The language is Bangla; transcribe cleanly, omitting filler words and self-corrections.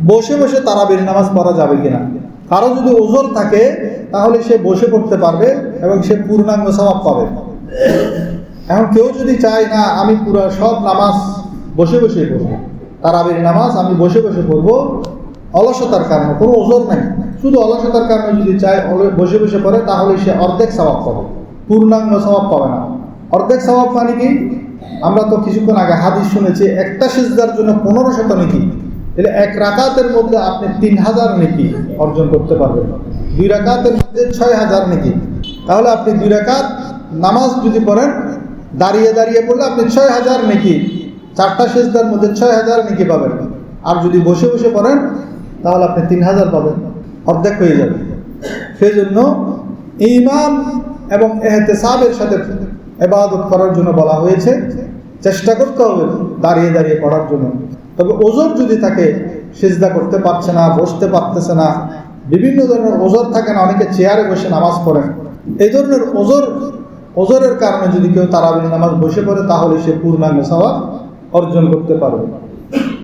বসে বসে তারাবির নামাজ পড়া যাবে কিনা? কারো যদি ওজর থাকে তাহলে সে বসে পড়তে পারবে এবং সে পূর্ণাঙ্গ সওয়াব পাবে। এখন কেউ যদি চায় না আমি পুরো সব নামাজ বসে বসে পড়বো, তারাবির নামাজ আমি বসে বসে পড়বো, অলসতার কারণে, কোনো ওজর নাই, শুধু অলসতার কারণে যদি চায় বসে বসে পড়ে, তাহলে সে অর্ধেক সওয়াব পাবে, পূর্ণাঙ্গ সওয়াব পাবে না। অর্ধেক সওয়াব মানে কি? আমরা তো কিছুক্ষণ আগে হাদিস শুনেছি, একটা সিজদার জন্য 1500 নেকি, তাহলে এক রাকাতের মধ্যে আপনি 3000 নেকি অর্জন করতে পারবেন, 2 রাকাতের মধ্যে 6000 নেকি। তাহলে আপনি 2 রাকাত নামাজ যদি পড়েন, দাঁড়িয়ে দাঁড়িয়ে পড়লে আপনি 6000 নেকি, 4টা সিজদার মধ্যে 6000 নেকি পাবেন। আর যদি বসে বসে পড়েন তাহলে আপনি 3000 পাবেন, অর্ধেক হয়ে যাবে। সেই জন্য ঈমান এবং ইহতিসাবের সাথে ইবাদত করার জন্য বলা হয়েছে, চেষ্টা করতে হবে দাঁড়িয়ে দাঁড়িয়ে পড়ার জন্য। তবে ওজর যদি থাকে, সিজদা করতে পারছে না, বসতে পারতেছে না, বিভিন্ন ধরনের ওজর থাকে না, অনেকে চেয়ারে বসে নামাজ পড়েন, এই ধরনের ওজরের কারণে যদি কেউ তারাবির নামাজ বসে পড়ে তাহলে সে পূর্ণাঙ্গ সওয়াব অর্জন করতে পারবে।